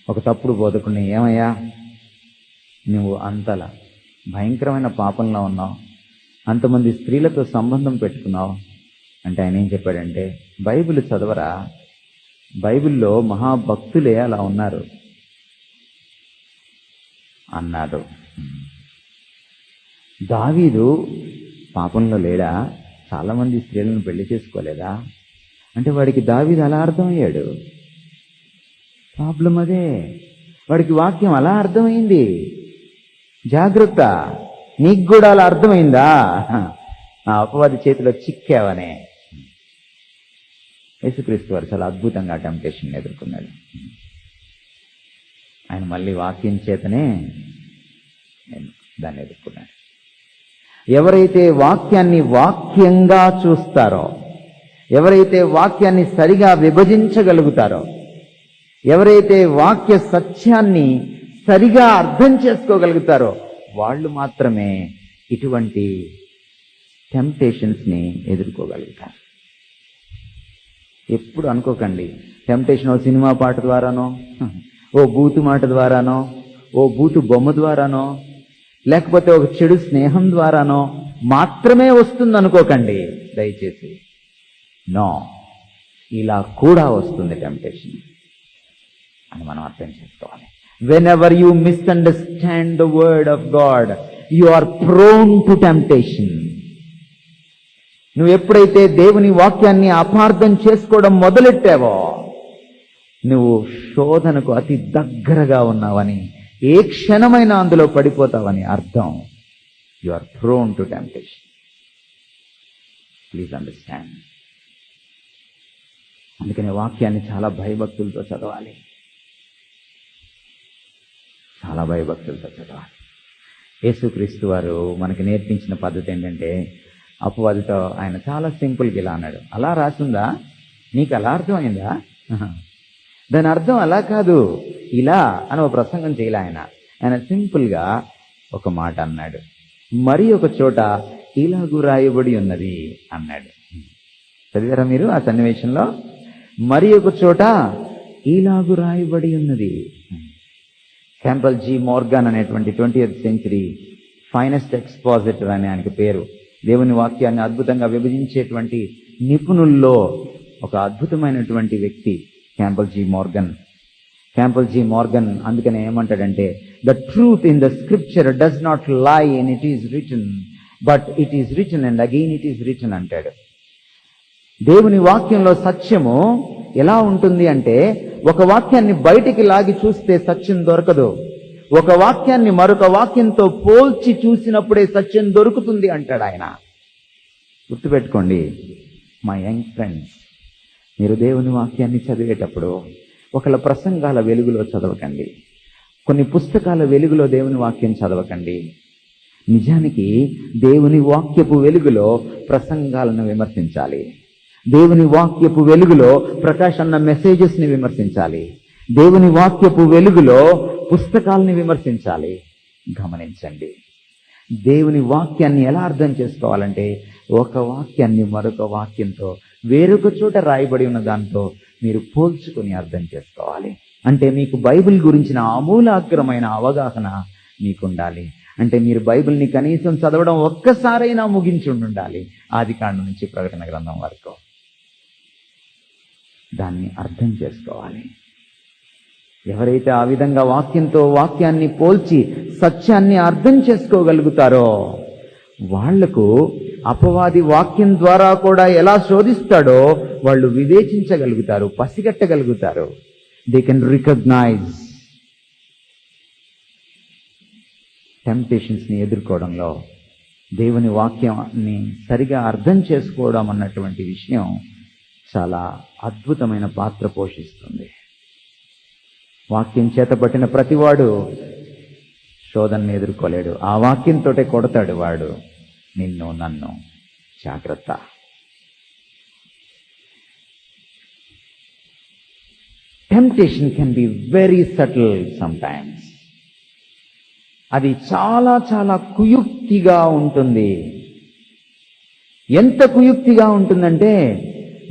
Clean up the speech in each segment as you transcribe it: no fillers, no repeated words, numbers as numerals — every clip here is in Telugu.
ఒక తప్పుడు బోధకుడిని, ఏమయ్యా నువ్వు అంతలా భయంకరమైన పాపంలో ఉన్నావు, అంతమంది స్త్రీలతో సంబంధం పెట్టుకున్నావు అంటే ఆయన ఏం చెప్పాడంటే, బైబిల్ చదవరా, బైబిల్లో మహాభక్తులే అలా ఉన్నారు అన్నాడు. దావీదు పాపంలో లేడా? చాలామంది స్త్రీలను పెళ్లి చేసుకోలేదా? అంటే వాడికి దావీదు అలా అర్థమయ్యాడు. ప్రాబ్లం అదే, వాడికి వాక్యం అలా అర్థమైంది. జాగ్రత్త, నీకు కూడా అలా అర్థమైందా? ఆ అపవాది చేతిలో చిక్కావనే. యేసుక్రీస్తు వారు చాలా అద్భుతంగా టెంప్టేషన్ ఎదుర్కొన్నాడు. ఆయన మళ్ళీ వాక్యం చేతనే దాన్ని ఎదుర్కొన్నాడు. ఎవరైతే వాక్యాన్ని వాక్యంగా చూస్తారో, ఎవరైతే వాక్యాన్ని సరిగా విభజించగలుగుతారో, ఎవరైతే వాక్య సత్యాన్ని సరిగా అర్థం చేసుకోగలుగుతారో వాళ్ళు మాత్రమే ఇటువంటి టెంప్టేషన్స్ని ఎదుర్కోగలుగుతారు. ఎప్పుడు అనుకోకండి టెంప్టేషన్ ఓ సినిమా పాట ద్వారానో, ఓ బూతు మాట ద్వారానో, ఓ బూతు బొమ్మ ద్వారానో, లేకపోతే ఒక చెడు స్నేహం ద్వారానో మాత్రమే వస్తుంది అనుకోకండి దయచేసి. నో, ఇలా కూడా వస్తుంది టెంప్టేషన్ అని మనం అర్థం చేసుకోవాలి. Whenever you misunderstand the word of God, you are prone to temptation. నువ్వు ఎప్పుడైతే దేవుని వాక్యాన్ని అపార్థం చేసుకోవడం మొదలెట్టావో నువ్వు శోధనకు అతి దగ్గరగా ఉన్నావని, ఏ క్షణమైనా అందులో పడిపోతావని అర్థం. You are prone to temptation. Please understand. అందుకనే వాక్యాన్ని చాలా భయభక్తులతో చదవాలి, చాలా భయభక్తులతో చదవాలి. యేసుక్రీస్తు వారు మనకి నేర్పించిన పద్ధతి ఏంటంటే, అపవాదితో ఆయన చాలా సింపుల్గా ఇలా అన్నాడు. అలా రాసిందా, నీకు అలా అర్థమైందా? దాని అర్థం అలా కాదు, ఇలా అని ఒక ప్రసంగం చేయలే ఆయన సింపుల్గా ఒక మాట అన్నాడు. మరి ఒక చోట ఇలాగు రాయబడి ఉన్నది అన్నాడు. చదివారా మీరు ఆ సన్నివేశంలో? మరి ఒక చోట ఇలాగు రాయబడి ఉన్నది. క్యాంపల్ జీ మోర్గాన్ అనేటువంటి 20th century ఫైనెస్ట్ ఎక్స్పాజిటర్ అని ఆయనకి పేరు. దేవుని వాక్యాన్ని అద్భుతంగా విభజించేటువంటి నిపుణుల్లో ఒక అద్భుతమైనటువంటి వ్యక్తి క్యాంపల్ జీ మోర్గన్. క్యాంపల్ జీ మోర్గన్ అందుకనే ఏమంటాడంటే, the truth in the scripture does not లై in it is return, but it is return and again it is return అంటాడు. దేవుని వాక్యంలో సత్యము ఎలా ఉంటుంది అంటే, ఒక వాక్యాన్ని బయటికి లాగి చూస్తే సత్యం దొరకదు, ఒక వాక్యాన్ని మరొక వాక్యంతో పోల్చి చూసినప్పుడే సత్యం దొరుకుతుంది అంటాడు ఆయన. గుర్తుపెట్టుకోండి మై యంగ్ ఫ్రెండ్స్, మీరు దేవుని వాక్యాన్ని చదివేటప్పుడు ఒకళ్ళ ప్రసంగాల వెలుగులో చదవకండి, కొన్ని పుస్తకాల వెలుగులో దేవుని వాక్యం చదవకండి. నిజానికి దేవుని వాక్యపు వెలుగులో ప్రసంగాలను విమర్శించాలి, దేవుని వాక్యపు వెలుగులో ప్రకాష్ అన్న మెసేజెస్ని విమర్శించాలి, దేవుని వాక్యపు వెలుగులో పుస్తకాలని విమర్శించాలి. గమనించండి, దేవుని వాక్యాన్ని ఎలా అర్థం చేసుకోవాలంటే, ఒక వాక్యాన్ని మరొక వాక్యంతో వేరొక చోట రాయబడి ఉన్న దాంతో మీరు పోల్చుకొని అర్థం చేసుకోవాలి. అంటే మీకు బైబిల్ గురించిన ఆమూలాగ్రమైన అవగాహన మీకుండాలి. అంటే మీరు బైబిల్ని కనీసం చదవడం ఒక్కసారైనా ముగించి ఉండాలి, ఆదికాండం నుంచి ప్రకటన గ్రంథం వరకు. దాన్ని అర్థం చేసుకోవాలి. ఎవరైతే ఆ విధంగా వాక్యంతో వాక్యాన్ని పోల్చి సత్యాన్ని అర్థం చేసుకోగలుగుతారో వాళ్లకు అపవాది వాక్యం ద్వారా కూడా ఎలా శోధిస్తాడో వాళ్ళు వివేచించగలుగుతారు, పసిగట్టగలుగుతారు. They can recognise. టెంప్టేషన్స్ని ఎదుర్కోవడంలో దేవుని వాక్యాన్ని సరిగా అర్థం చేసుకోవడం అన్నటువంటి విషయం చాలా అద్భుతమైన పాత్ర పోషిస్తుంది. వాక్యం చేతబట్టిన ప్రతివాడు శోధనని ఎదుర్కోలేడు. ఆ వాక్యంతోటే కొడతాడు వాడు నిన్ను నన్ను. జాగ్రత్త. Temptation can be very subtle sometimes. అది చాలా చాలా కుయుక్తిగా ఉంటుంది. ఎంత కుయుక్తిగా ఉంటుందంటే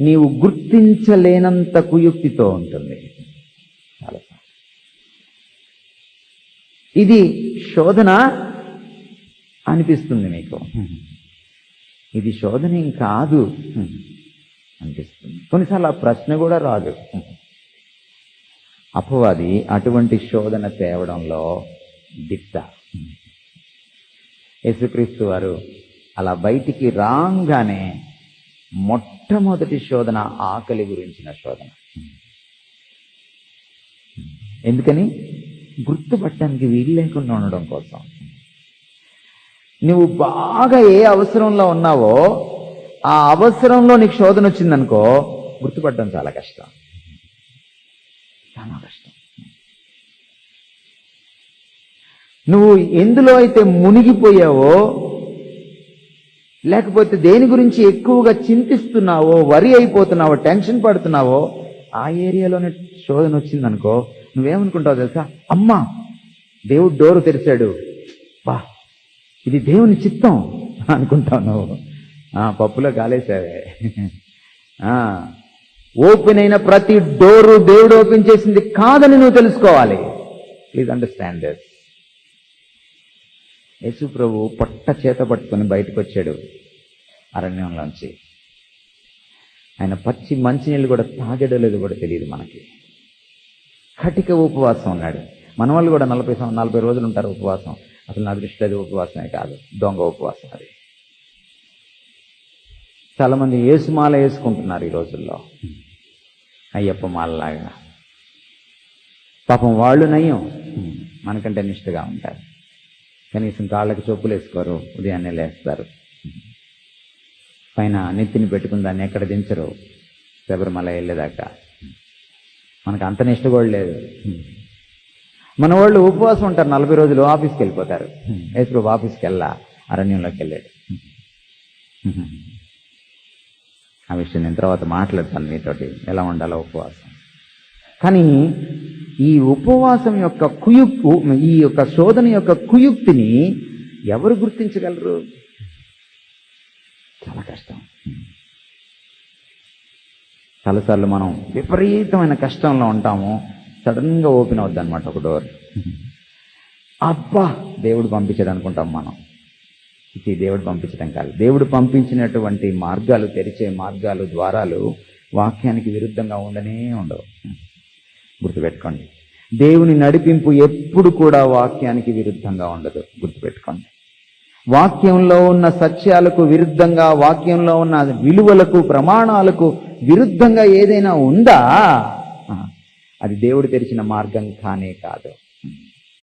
నీవు గుర్తించలేనంత కుయుక్తితో ఉంటుంది. చాలా ఇది శోధన అనిపిస్తుంది మీకు. ఇది శోధన ఏం కాదు అనిపిస్తుంది. కొన్నిసార్లు ఆ ప్రశ్న కూడా రాదు. అపవాది అటువంటి శోధన తేవడంలో దిట్ట. యేసుక్రీస్తు వారు అలా బయటికి రాగానే మొట్టమొదటి శోధన ఆకలి గురించిన శోధన. ఎందుకని? గుర్తుపట్టడానికి వీలు లేకుండా ఉండడం కోసం. నువ్వు బాగా ఏ అవసరంలో ఉన్నావో ఆ అవసరంలో నీకు శోధన వచ్చిందనుకో, గుర్తుపట్టడం చాలా కష్టం, చాలా కష్టం. నువ్వు ఎందులో అయితే మునిగిపోయావో, లేకపోతే దేని గురించి ఎక్కువగా చింతిస్తున్నావో, వరి అయిపోతున్నావో, టెన్షన్ పడుతున్నావో, ఆ ఏరియాలోనే శోధన వచ్చిందనుకో, నువ్వేమనుకుంటావు తెలుసా? అమ్మా, దేవుడు డోరు తెరిచాడు, బా ఇది దేవుని చిత్తం అనుకుంటావు నువ్వు. పప్పులో కాలేసావే. ఓపెన్ అయిన ప్రతి డోరు దేవుడు ఓపెన్ చేసింది కాదని నువ్వు తెలుసుకోవాలి. Please understand this. యేసు ప్రభు పొట్ట చేత పట్టుకొని బయటకు వచ్చాడు అరణ్యంలోంచి. ఆయన పచ్చి మంచినీళ్ళు కూడా తాగడో లేదో కూడా తెలియదు మనకి. కటిక ఉపవాసం ఉన్నాడు. మన వాళ్ళు కూడా 40 రోజులు ఉంటారు ఉపవాసం. అసలు నా దృష్టిలో అది ఉపవాసమే కాదు, దొంగ ఉపవాసం అది. చాలా మంది యేసుమాల వేసుకుంటున్నారు ఈ రోజుల్లో, అయ్యప్ప మాలలాగా. పాపం వాళ్ళు నయ్యం, మనకంటే నిష్ఠగా ఉంటారు. కనీసం కాళ్ళకి చెప్పులు వేసుకోరు, ఉదయాన్నే లేస్తారు, పైన నెత్తిని పెట్టుకుని దాన్ని ఎక్కడ దించరు శబరిమల వెళ్ళేదాకా. మనకు అంత నిష్ఠ కూడా లేదు. మన వాళ్ళు ఉపవాసం ఉంటారు 40 రోజులు, ఆఫీస్కి వెళ్ళిపోతారు. యేసుప్రభు ఆఫీస్కి వెళ్ళా, అరణ్యంలోకి వెళ్ళాడు. ఆ విషయం నేను తర్వాత మాట్లాడతాను మీతోటి, ఎలా ఉండాలో ఉపవాసం. కానీ ఈ ఉపవాసం యొక్క ఈ యొక్క శోధన యొక్క కుయుక్తిని ఎవరు గుర్తించగలరు? చాలా కష్టం. చాలాసార్లు మనం విపరీతమైన కష్టంలో ఉంటాము, సడన్గా ఓపెన్ అవుద్ది అనమాట ఒక డోర్. అబ్బా దేవుడు పంపించాడు అనుకుంటాం మనం. ఇది దేవుడు పంపించడం కాదు. దేవుడు పంపించినటువంటి మార్గాలు, తెరిచే మార్గాలు, ద్వారాలు వాక్యానికి విరుద్ధంగా ఉండనే ఉండవు. గుర్తుపెట్టుకోండి. దేవుని నడిపింపు ఎప్పుడు కూడా వాక్యానికి విరుద్ధంగా ఉండదు. గుర్తుపెట్టుకోండి. వాక్యంలో ఉన్న సత్యాలకు విరుద్ధంగా, వాక్యంలో ఉన్న విలువలకు, ప్రమాణాలకు విరుద్ధంగా ఏదైనా ఉందా, అది దేవుడు తెరిచిన మార్గం కానే కాదు.